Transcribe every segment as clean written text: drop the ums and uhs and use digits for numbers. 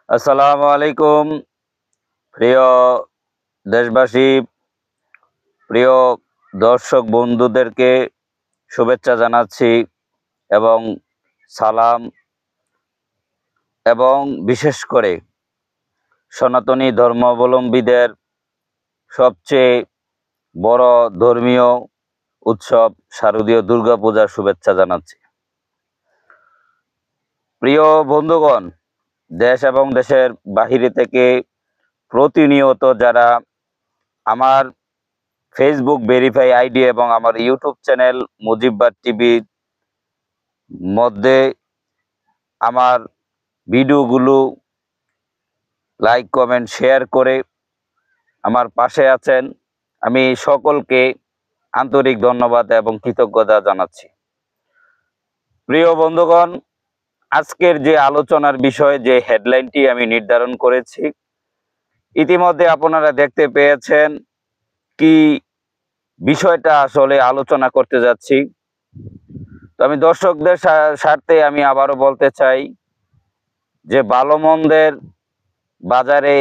আসসালামু আলাইকুম প্রিয় দেশবাসী, প্রিয় দর্শক বন্ধুদেরকে শুভেচ্ছা জানাচ্ছি এবং সালাম, এবং বিশেষ করে সনাতনী ধর্মাবলম্বীদের সবচেয়ে বড় ধর্মীয় উৎসব শারদীয় দুর্গাপূজার শুভেচ্ছা জানাচ্ছি। প্রিয় বন্ধুগণ, দেশ এবং দেশের বাহিরে থেকে প্রতিনিয়ত যারা আমার ফেসবুক ভেরিফাই আইডি এবং আমার ইউটিউব চ্যানেল মুজিববার টিভির মধ্যে আমার ভিডিওগুলো লাইক কমেন্ট শেয়ার করে আমার পাশে আছেন, আমি সকলকে আন্তরিক ধন্যবাদ এবং কৃতজ্ঞতা জানাচ্ছি। প্রিয় বন্ধুগণ, আজকের যে আলোচনার বিষয়, যে হেডলাইনটি আমি নির্ধারণ করেছি, ইতিমধ্যে আপনারা দেখতে পেয়েছেন কি বিষয়টা আসলে আলোচনা করতে যাচ্ছি। তো আমি দর্শকদের স্বার্থে আমি আবারও বলতে চাই যে ভালো মন্দের বাজারে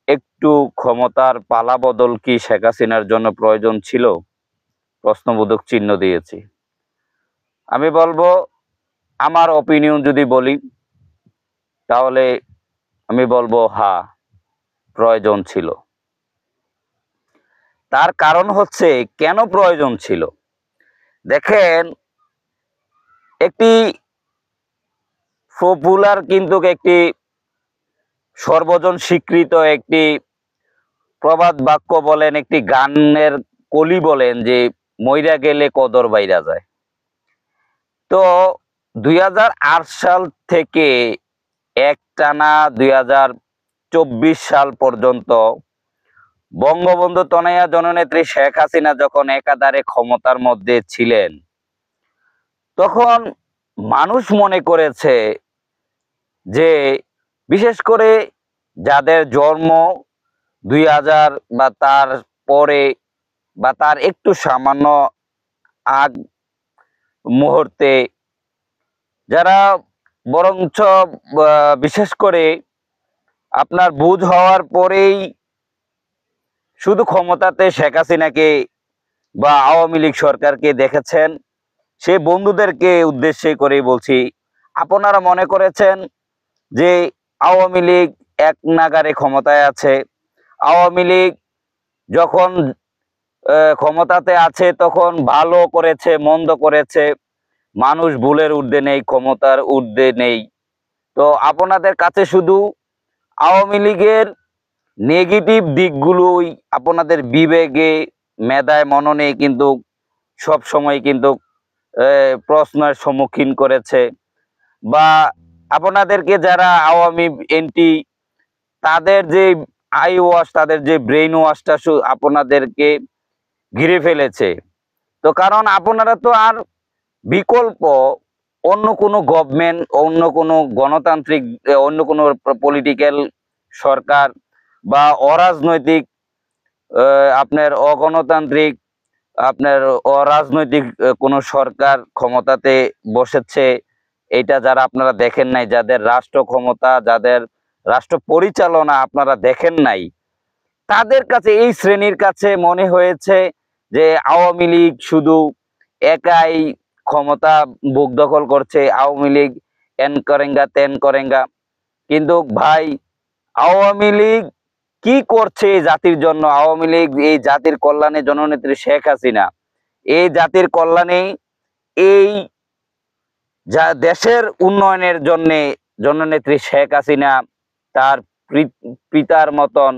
একটু ক্ষমতার পালাবদল কি শেখ হাসিনার জন্য প্রয়োজন ছিল? প্রশ্নবোধক চিহ্ন দিয়েছি। আমি বলবো, আমার অপিনিয়ন যদি বলি তাহলে আমি বলবো হ্যাঁ, প্রয়োজন ছিল। তার কারণ হচ্ছে কেন প্রয়োজন ছিল। দেখেন, একটি পপুলার কিন্তু একটি সর্বজন স্বীকৃত একটি প্রবাদ বাক্য বলেন, একটি গানের কলি বলেন যে মইরা গেলে কদর বাইরা যায়। তো ২০০৮ সাল থেকে একটানা ২০২৪ সাল পর্যন্ত বঙ্গবন্ধু তনয়া জননেত্রী শেখ হাসিনা যখন একাধারে ক্ষমতার মধ্যে ছিলেন, তখন মানুষ মনে করেছে যে বিশেষ করে যাদের জন্ম ২০০০ বা তার পরে বা তার একটু সামান্য আগ মুহূর্তে, যারা বরঞ্চ বিশেষ করে আপনার বুঝ হওয়ার পরেই শুধু ক্ষমতাতে শেখ হাসিনাকে বা আওয়ামী লীগ সরকারকে দেখেছেন, সে বন্ধুদেরকে উদ্দেশ্যে করেই বলছি, আপনারা মনে করেছেন যে আওয়ামী লীগ এক নাগারে ক্ষমতায় আছে, আওয়ামী লীগ যখন ক্ষমতাতে আছে তখন ভালো করেছে, মন্দ করেছে, মানুষ ভুলের ঊর্ধ্বে নেই, ক্ষমতার ঊর্ধ্বে নেই। তো আপনাদের কাছে শুধু আওয়ামী লীগের নেগেটিভ দিকগুলোই আপনাদের বিবেকে, মেধায়, মননে কিন্তু সব সময় কিন্তু প্রশ্নের সম্মুখীন করেছে, বা আপনাদেরকে যারা আওয়ামী এন্টি, তাদের যে আই ওয়াশ, তাদের যে ব্রেইন ওয়াশটা আপনাদেরকে ঘিরে ফেলেছে। তো কারণ আপনারা তো আর বিকল্প অন্য কোনো গভর্নমেন্ট, অন্য কোনো গণতান্ত্রিক, অন্য কোনো পলিটিক্যাল সরকার বা অরাজনৈতিক, আপনার অগণতান্ত্রিক, আপনার অরাজনৈতিক কোনো সরকার ক্ষমতাতে বসেছে, এটা যারা আপনারা দেখেন নাই, যাদের রাষ্ট্র ক্ষমতা, যাদের রাষ্ট্র পরিচালনা আপনারা দেখেন নাই, তাদের কাছে, এই শ্রেণীর কাছে মনে হয়েছে যে আওয়ামী লীগ শুধু একাই ক্ষমতা বুক দখল করছে, আওয়ামী লীগ এন করেঙ্গা তেন করেঙ্গা। কিন্তু ভাই, আওয়ামী লীগ কি করছে এই জাতির জন্য? আওয়ামী লীগ এই জাতির কল্যাণে, জননেত্রী শেখ হাসিনা এই জাতির কল্যাণে, এই যা দেশের উন্নয়নের জন্য জননেত্রী শেখ হাসিনা তার পিতার মতন,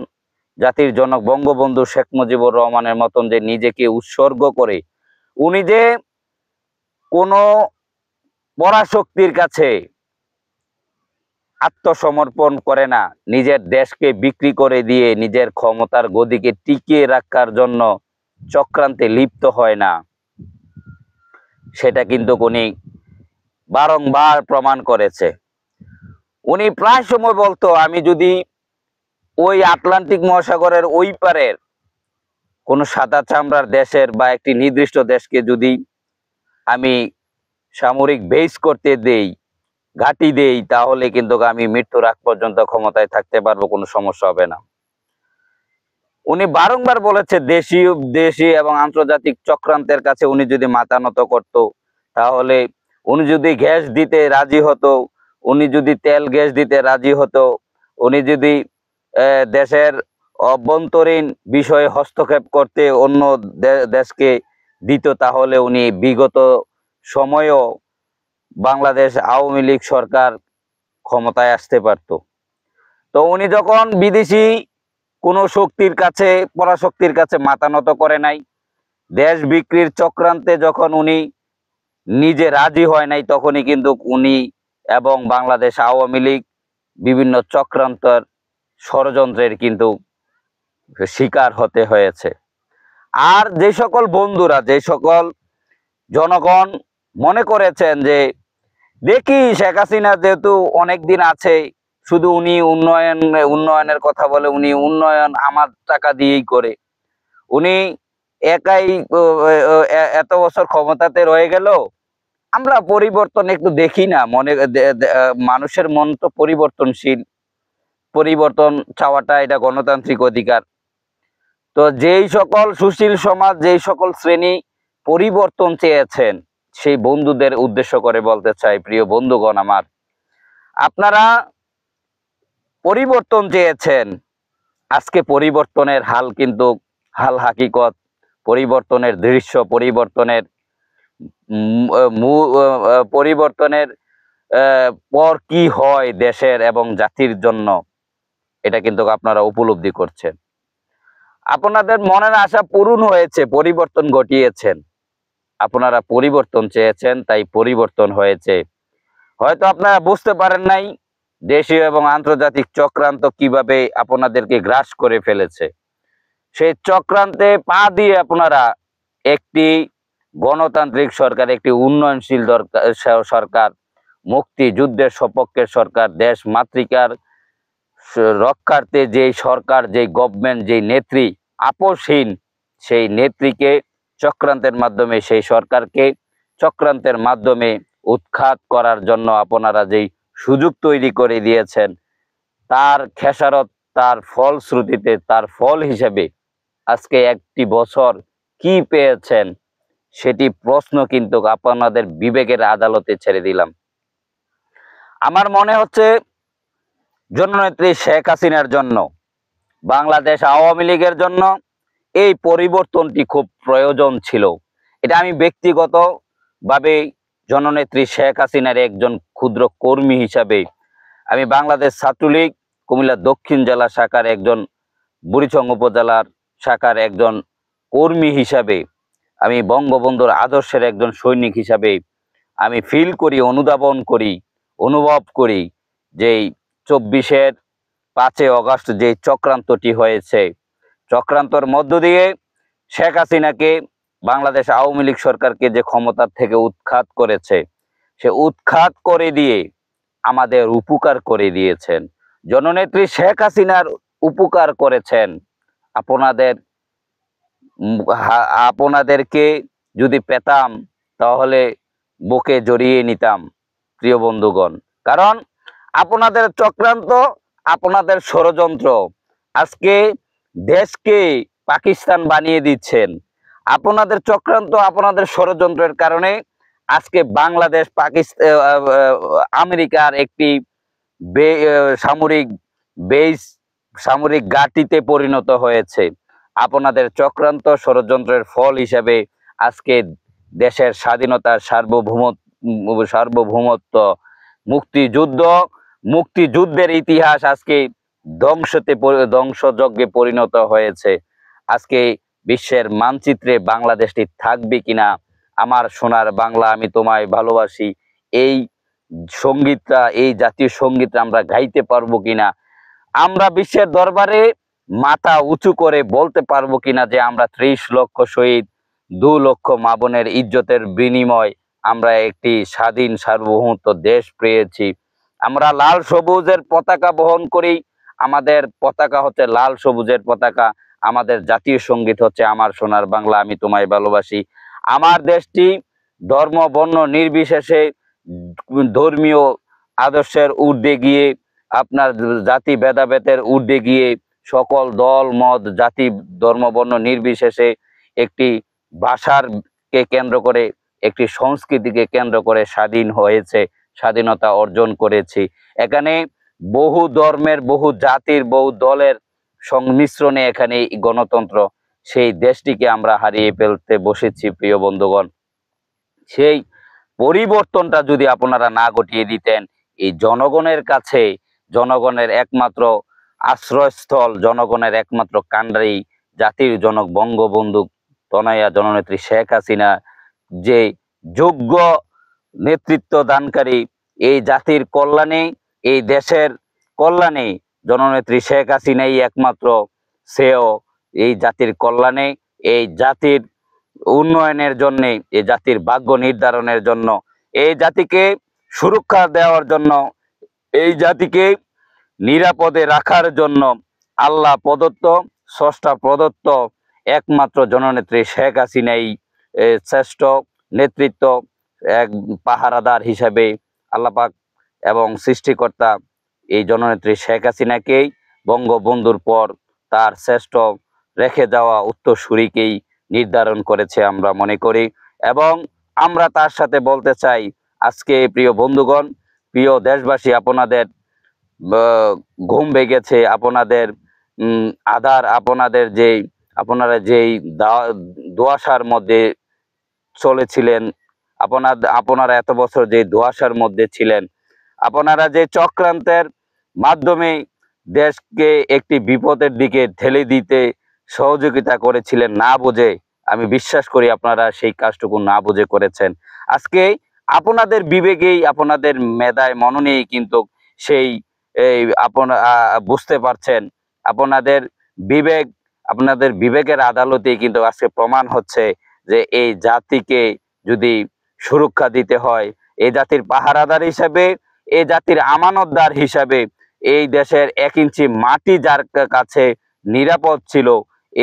জাতির জনক বঙ্গবন্ধু শেখ মুজিবুর রহমানের মতন যে নিজেকে উৎসর্গ করে, উনি যে কোনো পরাশক্তির কাছে আত্মসমর্পণ করে না, নিজের দেশকে বিক্রি করে দিয়ে নিজের ক্ষমতার গদিকে টিকিয়ে রাখার জন্য চক্রান্তে লিপ্ত হয় না, সেটা কিন্তু উনি বারংবার প্রমাণ করেছে। উনি প্রায় সময় বলতো, আমি যদি ওই আটলান্টিক মহাসাগরের ওই পারের কোনো সাদা চামড়ার দেশের বা একটি নির্দিষ্ট দেশকে যদি আমি সামরিক বেস করতে দেই, ঘাঁটি দেই, তাহলে কিন্তু আমি মৃত্যুর আগ পর্যন্ত ক্ষমতায় থাকতে পারবো, কোনো সমস্যা হবে না। উনি বারংবার বলেছে দেশীয় দেশি এবং আন্তর্জাতিক চক্রান্তের কাছে উনি যদি মাথা নত করত, তাহলে উনি যদি গ্যাস দিতে রাজি হতো, উনি যদি তেল গ্যাস দিতে রাজি হতো, উনি যদি দেশের অভ্যন্তরীণ বিষয়ে হস্তক্ষেপ করতে অন্য দেশকে দিত, তাহলে উনি বিগত সময়েও বাংলাদেশ আওয়ামী লীগ সরকার ক্ষমতায় আসতে পারত। তো উনি যখন বিদেশি কোনো শক্তির কাছে, পরাশক্তির কাছে মাথা নত করে নাই, দেশ বিক্রির চক্রান্তে যখন উনি নিজে রাজি হয় নাই, তখনই কিন্তু উনি এবং বাংলাদেশ আওয়ামী লীগ বিভিন্ন চক্রান্তের ষড়যন্ত্রের কিন্তু শিকার হতে হয়েছে। আর যে সকল বন্ধুরা, যে সকল জনগণ মনে করেছেন যে দেখি শেখ হাসিনা যেহেতু অনেক দিন আছে, শুধু উনি উন্নয়নের কথা বলে, উনি উন্নয়ন আমার টাকা দিয়েই করে, উনি একাই এত বছর ক্ষমতাতে রয়ে গেল, আমরা পরিবর্তন একটু দেখি না। মানুষের মন তো পরিবর্তনশীল, পরিবর্তন চাওয়াটা এটা গণতান্ত্রিক অধিকার। তো যেই সকল সুশীল সমাজ, যেই সকল শ্রেণী পরিবর্তন চেয়েছেন, সেই বন্ধুদের উদ্দেশ্য করে বলতে চাই, প্রিয় বন্ধুগণ আমার, আপনারা পরিবর্তন চেয়েছেন, আজকে পরিবর্তনের হাল কিন্তু হাল হাকিকত, পরিবর্তনের দৃশ্য, পরিবর্তনের পর কি হয় দেশের এবং জাতির জন্য, এটা কিন্তু আপনারা উপলব্ধি করছেন। আপনাদের মনের আশা পূরণ হয়েছে, পরিবর্তন ঘটিয়েছেন, আপনারা পরিবর্তন চেয়েছেন, তাই পরিবর্তন হয়েছে। হয়তো আপনারা বুঝতে পারেন নাই দেশীয় এবং আন্তর্জাতিক চক্রান্ত কিভাবে আপনাদেরকে গ্রাস করে ফেলেছে। সেই চক্রান্তে পা দিয়ে আপনারা একটি গণতান্ত্রিক সরকার, একটি উন্নয়নশীল সরকার, মুক্তিযুদ্ধের সপক্ষের সরকার, দেশ মাতৃকার রক্ষার্থে যেই সরকার, যেই গভর্নমেন্ট, যেই নেত্রী আপোষহীন, সেই নেত্রীকে চক্রান্তের মাধ্যমে, সেই সরকারকে চক্রান্তের মাধ্যমে উৎখাত করার জন্য আপনারা যেই সুযোগ তৈরি করে দিয়েছেন, তার খেসারত, তার ফলশ্রুতিতে, তার ফল হিসেবে আজকে একটি বছর কি পেয়েছেন, সেটি প্রশ্ন কিন্তু আপনাদের বিবেকের আদালতে ছেড়ে দিলাম। আমার মনে হচ্ছে জননেত্রী শেখ হাসিনার জন্য, বাংলাদেশ আওয়ামী লীগের জন্য এই পরিবর্তনটি খুব প্রয়োজন ছিল। এটা আমি ব্যক্তিগতভাবে জননেত্রী শেখ হাসিনার একজন ক্ষুদ্র কর্মী হিসাবে, আমি বাংলাদেশ ছাত্রলীগ কুমিল্লা দক্ষিণ জেলা শাখার একজন, বুড়িচং উপজেলার শাখার একজন কর্মী হিসাবে, আমি বঙ্গবন্ধুর আদর্শের একজন সৈনিক হিসাবে আমি ফিল করি, অনুধাবন করি, অনুভব করি যেই 5ই অগস্ট যে চক্রান্তটি হয়েছে, চক্রান্তর মধ্য দিয়ে শেখ হাসিনাকে, বাংলাদেশ আওয়ামী লীগ সরকারকে যে ক্ষমতার থেকে উৎখাত করেছে, সে উৎখাত করে দিয়ে আমাদের উপকার করে দিয়েছেন। জননেত্রী শেখ হাসিনার উপকার করেছেন। আপনাদেরকে যদি পেতাম, তাহলে বুকে জড়িয়ে নিতাম, প্রিয় বন্ধুগণ। কারণ আপনাদের চক্রান্ত, আপনাদের ষড়যন্ত্র আজকে দেশকে পাকিস্তান বানিয়ে দিচ্ছেন। আপনাদের চক্রান্ত, আপনাদের ষড়যন্ত্রের কারণে আজকে বাংলাদেশ আমেরিকার একটি সামরিক বেস, সামরিক ঘাঁটিতে পরিণত হয়েছে। আপনাদের চক্রান্ত ষড়যন্ত্রের ফল হিসেবে আজকে দেশের স্বাধীনতার সার্বভৌমত্ব, মুক্তিযুদ্ধের ইতিহাস আজকে ধ্বংসযজ্ঞে পরিণত হয়েছে। আজকে বিশ্বের মানচিত্রে বাংলাদেশটি থাকবে কিনা, আমার সোনার বাংলা আমি তোমায় ভালোবাসি, এই সঙ্গীতটা, এই জাতীয় সঙ্গীতটা আমরা গাইতে পারবো কিনা, আমরা বিশ্বের দরবারে মাথা উঁচু করে বলতে পারবো কিনা যে আমরা 30 লক্ষ শহীদ, 2 লক্ষ মা বোনের ইজ্জতের বিনিময় আমরা একটি স্বাধীন সার্বভৌমত্ব দেশ পেয়েছি। আমরা লাল সবুজের পতাকা বহন করি, আমাদের পতাকা হচ্ছে লাল সবুজের পতাকা, আমাদের জাতীয় সঙ্গীত হচ্ছে আমার সোনার বাংলা আমি তোমায় ভালোবাসি। আমার দেশটি ধর্ম বর্ণ নির্বিশেষে, ধর্মীয় আদর্শের ঊর্ধ্বে গিয়ে, আপনার জাতি ভেদাভেদের ঊর্ধ্বে গিয়ে সকল দল মত জাতি ধর্ম বর্ণ নির্বিশেষে একটি ভাষার কে কেন্দ্র করে, একটি সংস্কৃতিকে কেন্দ্র করে স্বাধীন হয়েছে, স্বাধীনতা অর্জন করেছি। এখানে বহু ধর্মের, বহু জাতির, বহু দলের সংমিশ্রণে এখানে এই গণতন্ত্র, সেই দেশটিকে আমরা হারিয়ে ফেলতে বসেছি প্রিয় বন্ধুগণ। সেই পরিবর্তনটা যদি আপনারা না ঘটিয়ে দিতেন, এই জনগণের কাছে, জনগণের একমাত্র আশ্রয়স্থল, জনগণের একমাত্র কান্ডারি, জাতির জনক বঙ্গবন্ধু তনয়া জননেত্রী শেখ হাসিনা যে যোগ্য নেতৃত্ব দানকারী, এই জাতির কল্যাণে, এই দেশের কল্যাণে জননেত্রী শেখ হাসিনাই একমাত্র শ্রেয়। এই জাতির কল্যাণে, এই জাতির উন্নয়নের জন্য, এই জাতির ভাগ্য নির্ধারণের জন্য, এই জাতিকে সুরক্ষা দেওয়ার জন্য, এই জাতিকে নিরাপদে রাখার জন্য আল্লাহ প্রদত্ত, স্রষ্টা প্রদত্ত একমাত্র জননেত্রী শেখ হাসিনাই শ্রেষ্ঠ নেতৃত্ব। এক পাহারাদার হিসাবে আল্লাহ পাক এবং সৃষ্টিকর্তা এই জননেত্রী শেখ হাসিনাকেই বঙ্গবন্ধুর পর তার শ্রেষ্ঠ রেখে যাওয়া উত্তরসূরিকেই নির্ধারণ করেছে আমরা মনে করি। এবং আমরা তার সাথে বলতে চাই, আজকে প্রিয় বন্ধুগণ, প্রিয় দেশবাসী, আপনাদের ঘুম ভেঙেছে, আপনাদের আধার, আপনাদের যেই, আপনারা যেই ধোঁয়াশার মধ্যে চলেছিলেন, আপনারা এত বছর যে ধোঁয়াশার মধ্যে ছিলেন, আপনারা যে চক্রান্তের মাধ্যমে দেশকে একটি বিপদের দিকে ঠেলে দিতে সহযোগিতা করেছিলেন না বুঝে, আমি বিশ্বাস করি আপনারা সেই কাজটুকু না বুঝে করেছেন। আজকে আপনাদের বিবেকেই, আপনাদের মেধায় মননেই কিন্তু সেই বুঝতে পারছেন, আপনাদের বিবেক, আপনাদের বিবেকের আদালতেই কিন্তু আজকে প্রমাণ হচ্ছে যে এই জাতিকে যদি সুরক্ষা দিতে হয়, এই জাতির পাহারাদার হিসাবে, এই জাতির আমানতদার হিসাবে, এই দেশের 1 ইঞ্চি মাটি যার কাছে নিরাপদ ছিল,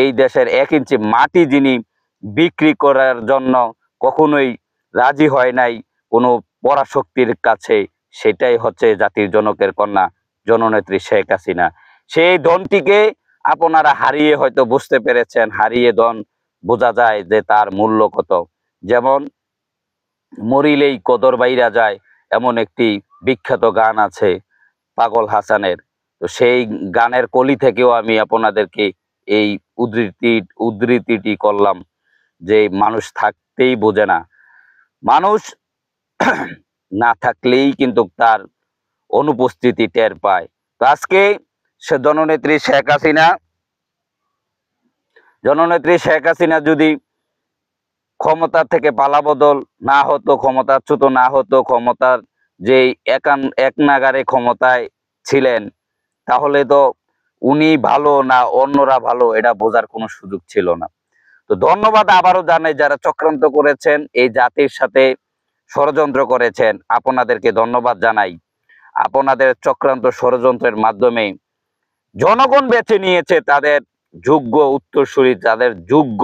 এই দেশের 1 ইঞ্চি মাটি যিনি বিক্রি করার জন্য কখনোই রাজি হয় নাই কোনো পরাশক্তির কাছে, সেটাই হচ্ছে জাতির জনকের কন্যা জননেত্রী শেখ হাসিনা। সেই ধনটিকে আপনারা হারিয়ে হয়তো বুঝতে পেরেছেন, হারিয়ে ধন বোঝা যায় যে তার মূল্য কত। যেমন মরিলেই কদর বাইরা যায়, এমন একটি বিখ্যাত গান আছে পাগল হাসানের। তো সেই গানের কলি থেকেও আমি আপনাদেরকে এই উদ্ধৃতিটি করলাম যে মানুষ থাকতেই বোঝে না, মানুষ না থাকলেই কিন্তু তার অনুপস্থিতি টের পায়। তো আজকে সে জননেত্রী শেখ হাসিনা যদি ক্ষমতা থেকে পালাবদল না হতো, ক্ষমতাচ্যুত না হতো, ক্ষমতার যে এক নাগারে ক্ষমতায় ছিলেন, তাহলে তো উনি ভালো না অন্যরা ভালো এটা বোঝার কোনো সুযোগ ছিল না। তো ধন্যবাদ আবারও জানাই যারা চক্রান্ত করেছেন, এই জাতির সাথে ষড়যন্ত্র করেছেন, আপনাদেরকে ধন্যবাদ জানাই। আপনাদের চক্রান্ত ষড়যন্ত্রের মাধ্যমে জনগণ বেছে নিয়েছে তাদের যোগ্য উত্তরসূরি, তাদের যোগ্য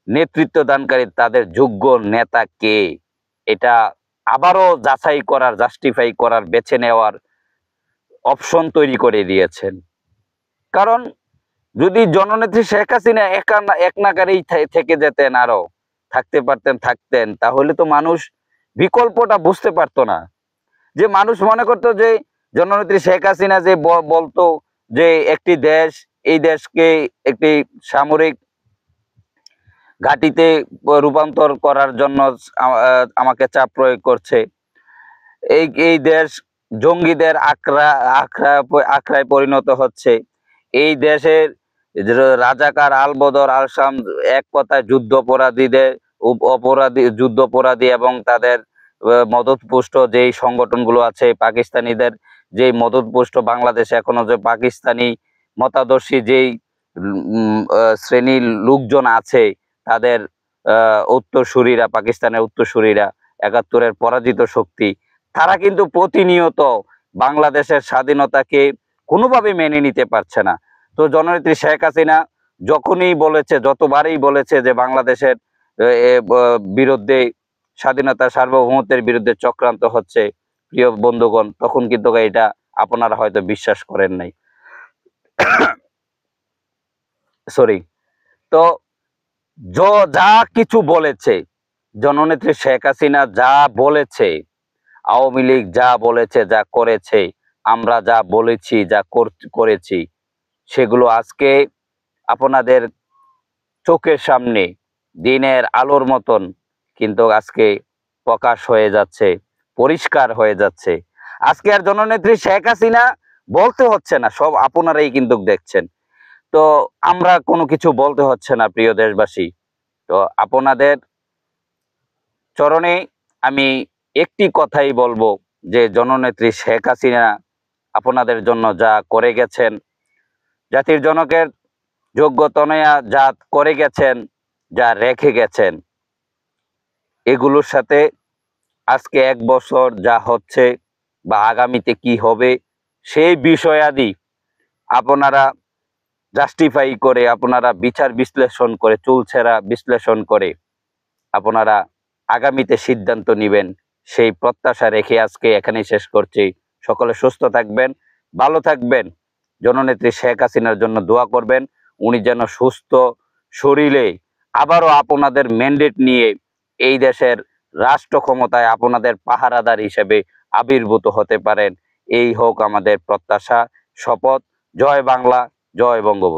নেতৃত্ব দানকারী, তাদের যোগ্য নেতা কে, এটা আবারও যাচাই করার, জাস্টিফাই করার, বেছে নেওয়ার অপশন তৈরি করে দিয়েছেন। কারণ যদি জননেত্রী শেখ হাসিনা এক নাগারেই থেকে যেতেন, আরো থাকতেন, তাহলে তো মানুষ বিকল্পটা বুঝতে পারতো না। যে মানুষ মনে করতো যে জননেত্রী শেখ হাসিনা যে বলতো যে একটি দেশ, এই দেশকে একটি সামরিক ঘাঁটিতে রূপান্তর করার জন্য আমাকে চাপ প্রয়োগ করছে, এই দেশ জঙ্গিদের আখড়ায় পরিণত হচ্ছে, এই দেশের রাজাকার আলবদর আলসাম, এক কথায় যুদ্ধপরাধী এবং তাদের মদতপুষ্ট যেই সংগঠনগুলো আছে, পাকিস্তানিদের যেই মদতপুষ্ট, বাংলাদেশে এখনো যে পাকিস্তানি মতাদর্শী যেই শ্রেণীর লোকজন আছে, তাদের উত্তরসূরিরা, পাকিস্তানের উত্তরসূরিরা, 71-এর পরাজিত শক্তি, তারা কিন্তু প্রতিনিয়ত বাংলাদেশের স্বাধীনতাকে কোনোভাবে মেনে নিতে পারছে না। তো জননেত্রী শেখ হাসিনা যখনই বলেছে, যতবারই বলেছে যে বাংলাদেশের বিরুদ্ধে, স্বাধীনতা সার্বভৌমত্বের বিরুদ্ধে চক্রান্ত হচ্ছে, প্রিয় বন্ধুগণ, তখন কিন্তু এটা আপনারা হয়তো বিশ্বাস করেন নাই। সরি। তো যা কিছু বলেছে জননেত্রী শেখ হাসিনা, যা বলেছে আওয়ামী লীগ, যা বলেছে, যা করেছে, আমরা যা বলেছি, যা করেছি, সেগুলো আজকে আপনাদের চোখের সামনে দিনের আলোর মতন কিন্তু আজকে প্রকাশ হয়ে যাচ্ছে, পরিষ্কার হয়ে যাচ্ছে। আজকে আর জননেত্রী শেখ হাসিনা বলতে হচ্ছে না, সব আপনারাই কিন্তু দেখছেন। তো আমরা কোনো কিছু বলতে হচ্ছে না প্রিয় দেশবাসী। তো আপনাদের চরণে আমি একটি কথাই বলবো, যে জননেত্রী শেখ হাসিনা আপনাদের জন্য যা করে গেছেন, জাতির জনকের যোগ্যতনয়া যা করে গেছেন, যা রেখে গেছেন, এগুলোর সাথে আজকে 1 বছর যা হচ্ছে বা আগামীতে কি হবে, সেই বিষয়াদি আপনারা জাস্টিফাই করে, আপনারা বিচার বিশ্লেষণ করে, চুলছেরা বিশ্লেষণ করে আপনারা আগামীতে সিদ্ধান্ত নেবেন, সেই প্রত্যাশা রেখে আজকে এখানেই শেষ করছি। সকলে সুস্থ থাকবেন, ভালো থাকবেন। জননেত্রী শেখ হাসিনার জন্য দোয়া করবেন, উনি যেন সুস্থ শরীরে আবারও আপনাদের ম্যান্ডেট নিয়ে এই দেশের রাষ্ট্র ক্ষমতায় আপনাদের পাহারাদার হিসেবে আবির্ভূত হতে পারেন। এই হোক আমাদের প্রত্যাশা, শপথ। জয় বাংলা, জয় বঙ্গবন্ধু।